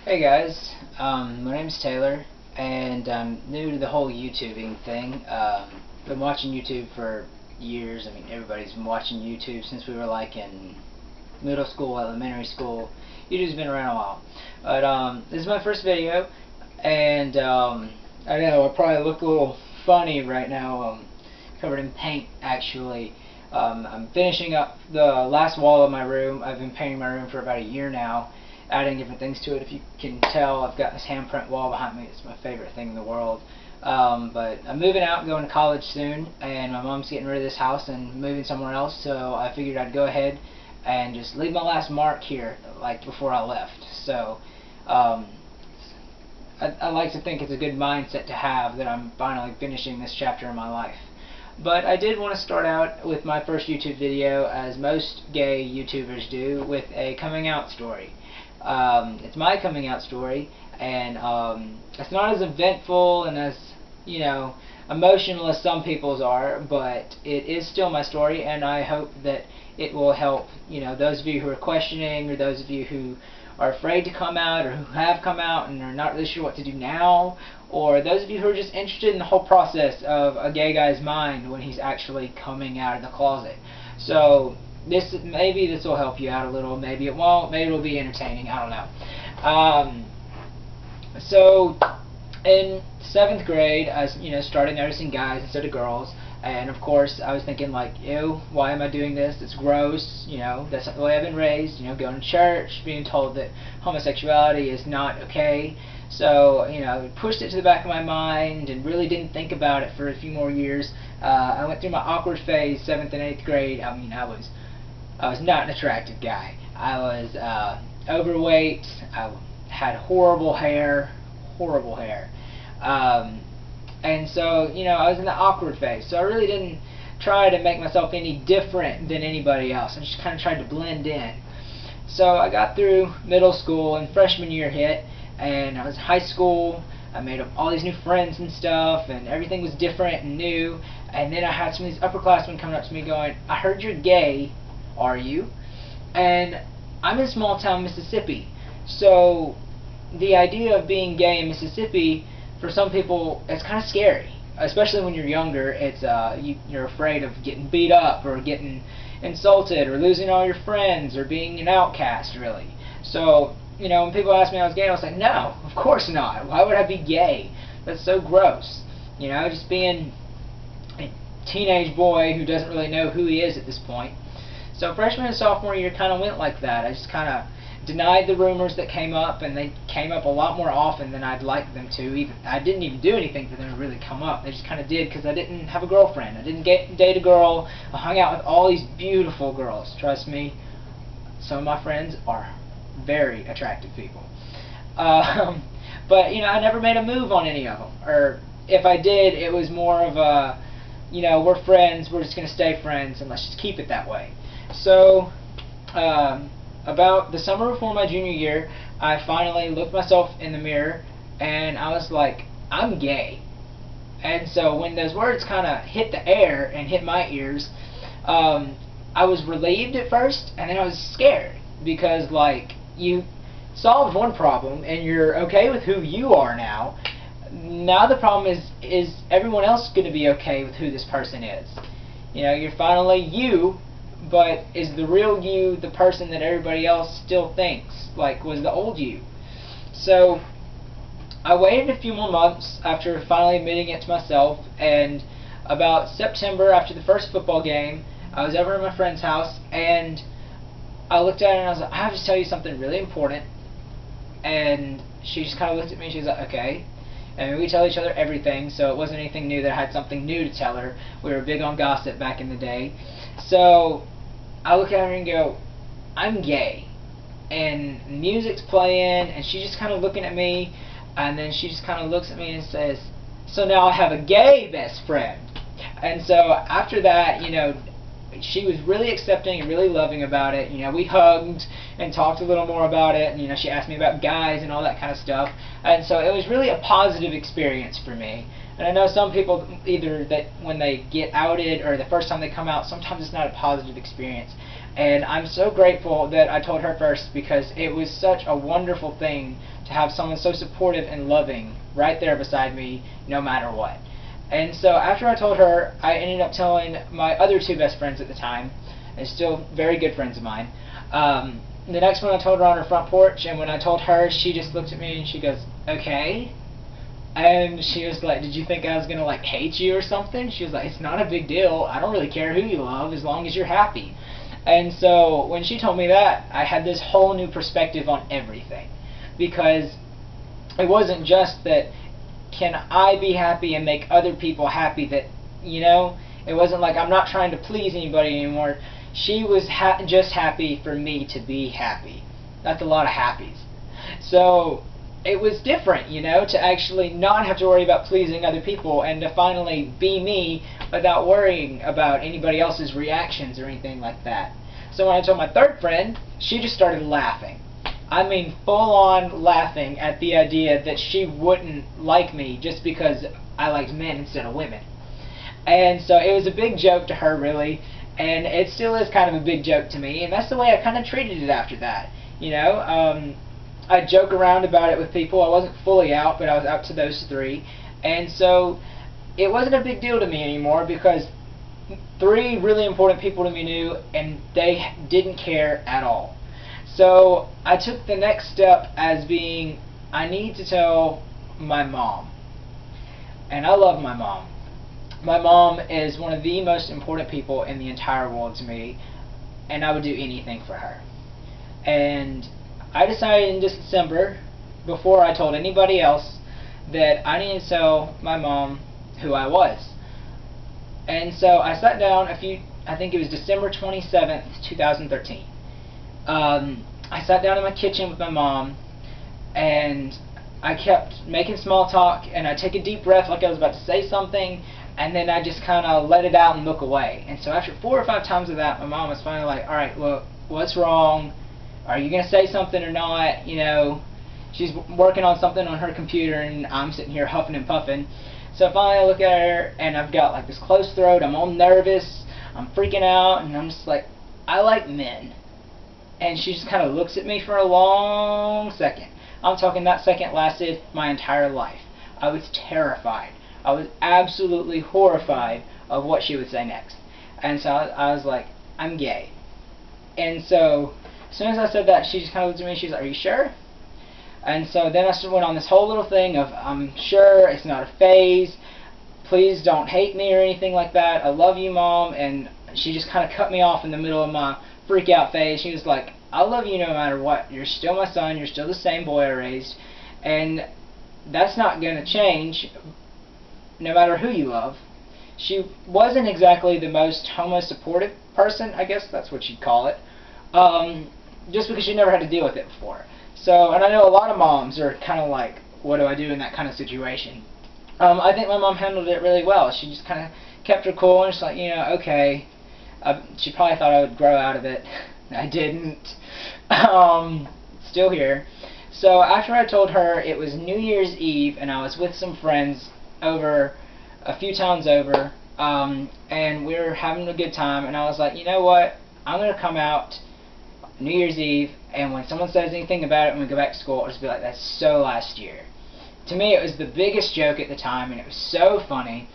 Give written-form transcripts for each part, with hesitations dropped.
Hey guys, my name's Taylor, and I'm new to the whole YouTubing thing. Been watching YouTube for years. I mean, everybody's been watching YouTube since we were like in middle school, elementary school. YouTube's been around a while. But this is my first video, and I know I probably look a little funny right now, covered in paint actually. I'm finishing up the last wall of my room. I've been painting my room for about a year now, adding different things to it. If you can tell, I've got this handprint wall behind me. It's my favorite thing in the world. But I'm moving out and going to college soon, and my mom's getting rid of this house and moving somewhere else, so I figured I'd go ahead and just leave my last mark here, like before I left. So I like to think it's a good mindset to have, that I'm finally finishing this chapter in my life. But I did want to start out with my first YouTube video, as most gay YouTubers do, with a coming out story. It's my coming out story, and it's not as eventful and as, you know, emotional as some people's are, but it is still my story, and I hope that it will help, you know, those of you who are questioning, or those of you who are afraid to come out, or who have come out and are not really sure what to do now, or those of you who are just interested in the whole process of a gay guy's mind when he's actually coming out of the closet. So maybe this will help you out a little, maybe it won't, maybe it'll be entertaining, I don't know. So in 7th grade, I started noticing guys instead of girls, and of course I was thinking like, ew, why am I doing this? It's gross, you know, that's not the way I've been raised, you know, going to church, being told that homosexuality is not okay. So, you know, pushed it to the back of my mind and really didn't think about it for a few more years. I went through my awkward phase, 7th and 8th grade. I mean, I was not an attractive guy. I was overweight. I had horrible hair. And so, you know, I was in the awkward phase. So I really didn't try to make myself any different than anybody else. I just kind of tried to blend in. So I got through middle school, and freshman year hit, and I was in high school. I made up all these new friends and stuff, and everything was different and new. And then I had some of these upperclassmen coming up to me going, "I heard you're gay. Are you?" And I'm in small town Mississippi, so the idea of being gay in Mississippi, for some people, it's kind of scary, especially when you're younger. It's you're afraid of getting beat up, or getting insulted, or losing all your friends, or being an outcast, really. So, you know, when people ask me if I was gay, I was like, no, of course not. Why would I be gay? That's so gross. You know, just being a teenage boy who doesn't really know who he is at this point. So freshman and sophomore year kind of went like that. I just kind of denied the rumors that came up, and they came up a lot more often than I'd like them to. I didn't even do anything for them to really come up. They just kind of did, because I didn't have a girlfriend. I didn't date a girl. I hung out with all these beautiful girls. Trust me, some of my friends are very attractive people. But, you know, I never made a move on any of them. Or if I did, it was more of a, you know, we're friends, we're just going to stay friends, and let's just keep it that way. So, about the summer before my junior year, I finally looked myself in the mirror, and I was like, I'm gay. And so when those words kind of hit the air and hit my ears, I was relieved at first, and then I was scared, because, like, you solved one problem, and you're okay with who you are now. Now the problem is everyone else going to be okay with who this person is? You know, you're finally you, but is the real you the person that everybody else still thinks like was the old you? So I waited a few more months after finally admitting it to myself, and about September, after the first football game, I was over at my friend's house, and I looked at her and I was like, I have to tell you something really important. And she just kind of looked at me and she was like, okay. And we tell each other everything, so it wasn't anything new that I had something new to tell her. We were big on gossip back in the day. So I look at her and go, I'm gay. And music's playing, and she's just kind of looking at me, and then she just kind of looks at me and says, so now I have a gay best friend. And so after that, you know, she was really accepting and really loving about it. You know, we hugged and talked a little more about it, and, you know, she asked me about guys and all that kind of stuff. And so it was really a positive experience for me. And I know some people, either that when they get outed or the first time they come out, sometimes it's not a positive experience. And I'm so grateful that I told her first, because it was such a wonderful thing to have someone so supportive and loving right there beside me no matter what. And so after I told her, I ended up telling my other two best friends at the time, and still very good friends of mine. The next one I told her on her front porch, and when I told her, she just looked at me and she goes, "Okay." And she was like, "Did you think I was going to like hate you or something?" She was like, "It's not a big deal. I don't really care who you love as long as you're happy." And so when she told me that, I had this whole new perspective on everything. Because it wasn't just that can I be happy and make other people happy, that, you know, it wasn't like I'm not trying to please anybody anymore. She was just happy for me to be happy. That's a lot of happies. So it was different, you know, to actually not have to worry about pleasing other people and to finally be me without worrying about anybody else's reactions or anything like that. So when I told my third friend, she just started laughing. I mean, full on laughing at the idea that she wouldn't like me just because I liked men instead of women. And so it was a big joke to her, really, and it still is kind of a big joke to me, and that's the way I kind of treated it after that. You know, I joke around about it with people. I wasn't fully out, but I was out to those three, and so it wasn't a big deal to me anymore, because three really important people to me knew, and they didn't care at all. So I took the next step as being, I need to tell my mom. And I love my mom. My mom is one of the most important people in the entire world to me, and I would do anything for her. And I decided in December, before I told anybody else, that I needed to tell my mom who I was. And so I sat down I think it was December 27th, 2013. I sat down in my kitchen with my mom, and I kept making small talk, and I'd take a deep breath like I was about to say something, and then I just kind of let it out and look away. And so after 4 or 5 times of that, my mom was finally like, "All right, look, what's wrong? Are you going to say something or not?" You know, she's working on something on her computer, and I'm sitting here huffing and puffing. So finally I look at her, and I've got like this closed throat, I'm all nervous, I'm freaking out, and I'm just like, "I like men." And she just kind of looks at me for a long second. I'm talking, that second lasted my entire life. I was terrified. I was absolutely horrified of what she would say next. And so I was like, "I'm gay." And so as soon as I said that, she just kind of looked at me and she's like, "Are you sure?" And so then I went on this whole little thing of, "I'm sure, it's not a phase, please don't hate me or anything like that, I love you, Mom." And she just kind of cut me off in the middle of my freak out phase. She was like, "I love you no matter what, you're still my son, you're still the same boy I raised, and that's not going to change no matter who you love." She wasn't exactly the most homo-supportive person, I guess that's what you'd call it, just because she never had to deal with it before. So, and I know a lot of moms are kind of like, what do I do in that kind of situation? I think my mom handled it really well. She just kind of kept her cool, and she's like, you know, okay. She probably thought I would grow out of it. I didn't. Still here. So after I told her, it was New Year's Eve, and I was with some friends over a few towns over, and we were having a good time, and I was like, you know what, I'm going to come out New Year's Eve, and when someone says anything about it when we go back to school, I'll just be like, "That's so last year." To me, it was the biggest joke at the time, and it was so funny.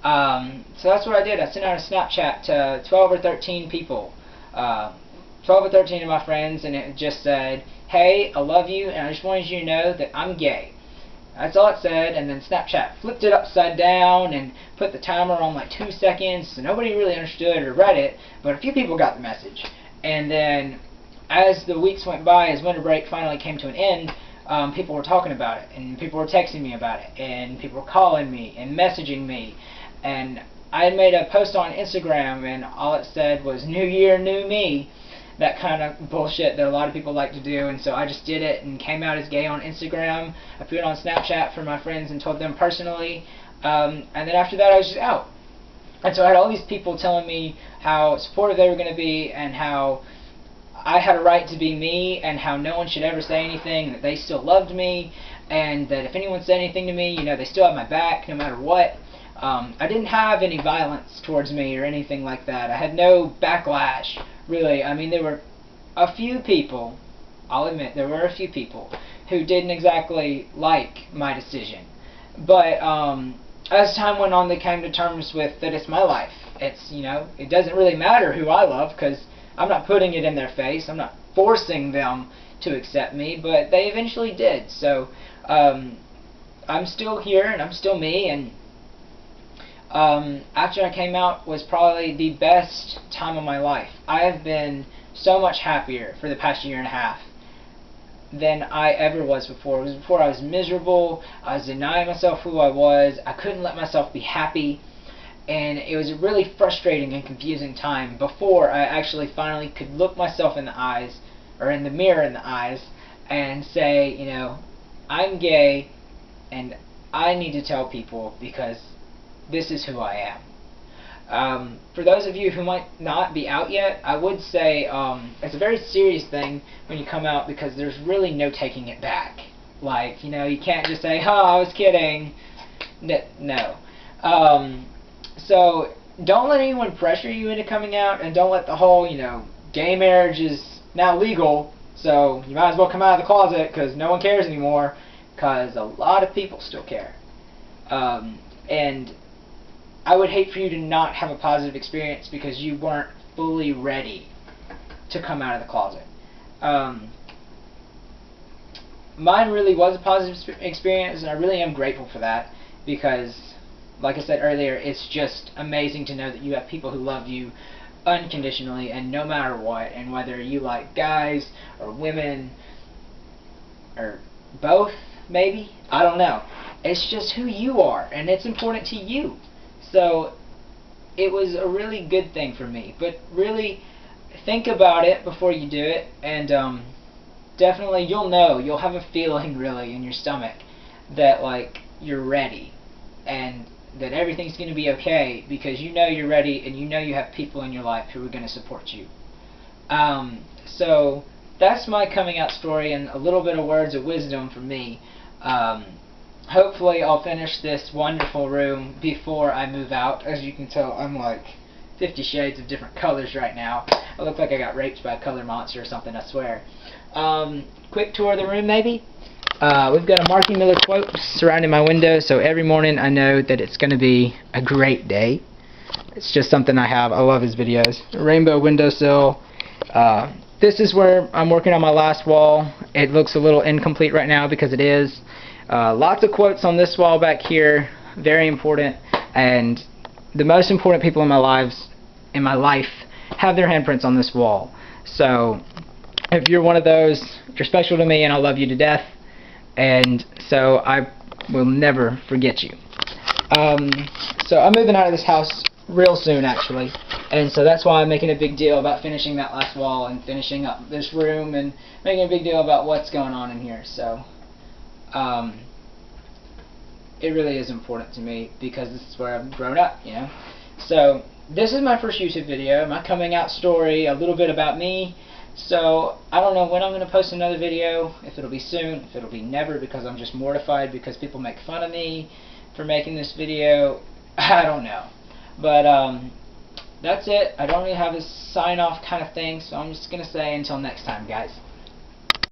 So that's what I did. I sent out a Snapchat to 12 or 13 people, 12 or 13 of my friends, and it just said, "Hey, I love you, and I just wanted you to know that I'm gay." That's all it said, and then Snapchat flipped it upside down and put the timer on like 2 seconds, so nobody really understood or read it, but a few people got the message. And then as the weeks went by, as winter break finally came to an end, people were talking about it, and people were texting me about it, and people were calling me and messaging me. And I had made a post on Instagram, and all it said was, "New year, new me." That kind of bullshit that a lot of people like to do, and so I just did it and came out as gay on Instagram. I put it on Snapchat for my friends and told them personally, and then after that I was just out. And so I had all these people telling me how supportive they were going to be, and how I had a right to be me, and how no one should ever say anything, that they still loved me, and that if anyone said anything to me, you know, they still had my back no matter what. I didn't have any violence towards me or anything like that. I had no backlash, really. I mean, there were a few people, I'll admit, there were a few people who didn't exactly like my decision. But as time went on, they came to terms with that it's my life. It's, you know, it doesn't really matter who I love, because I'm not putting it in their face. I'm not forcing them to accept me, but they eventually did. So I'm still here, and I'm still me, and after I came out was probably the best time of my life. I have been so much happier for the past year and a half than I ever was before. It was before I was miserable. I was denying myself who I was. I couldn't let myself be happy. And it was a really frustrating and confusing time before I actually finally could look myself in the eyes, or in the mirror in the eyes, and say, you know, I'm gay, and I need to tell people because this is who I am. For those of you who might not be out yet, I would say it's a very serious thing when you come out, because there's really no taking it back. Like, you know, you can't just say, oh, I was kidding. No. So don't let anyone pressure you into coming out, and don't let the whole, you know, gay marriage is now legal, so you might as well come out of the closet because no one cares anymore, because a lot of people still care. And I would hate for you to not have a positive experience because you weren't fully ready to come out of the closet. Mine really was a positive experience, and I really am grateful for that, because, like I said earlier, it's just amazing to know that you have people who love you unconditionally and no matter what, and whether you like guys or women or both, maybe, I don't know. It's just who you are, and it's important to you. So it was a really good thing for me, but really think about it before you do it, and definitely you'll have a feeling really in your stomach that like you're ready, and that everything's going to be okay, because you know you're ready, and you know you have people in your life who are going to support you. So that's my coming out story, and a little bit of words of wisdom from me. Hopefully I'll finish this wonderful room before I move out. As you can tell, I'm like 50 shades of different colors right now. I look like I got raped by a color monster or something, I swear. Quick tour of the room maybe. We've got a Marky Miller quote surrounding my window, so every morning I know that it's going to be a great day. It's just something I have. I love his videos. A rainbow windowsill. This is where I'm working on my last wall. It looks a little incomplete right now because it is. Lots of quotes on this wall back here. Very important. And the most important people in my life have their handprints on this wall. So if you're one of those, you're special to me, and I love you to death. And so I will never forget you. So I'm moving out of this house real soon, actually, and so that's why I'm making a big deal about finishing that last wall and finishing up this room and making a big deal about what's going on in here. So it really is important to me, because this is where I've grown up, you know. So this is my first YouTube video, my coming out story, a little bit about me. So I don't know when I'm going to post another video, if it'll be soon, if it'll be never, because I'm just mortified because people make fun of me for making this video. I don't know. But that's it. I don't really have a sign off kind of thing, so I'm just going to say until next time, guys.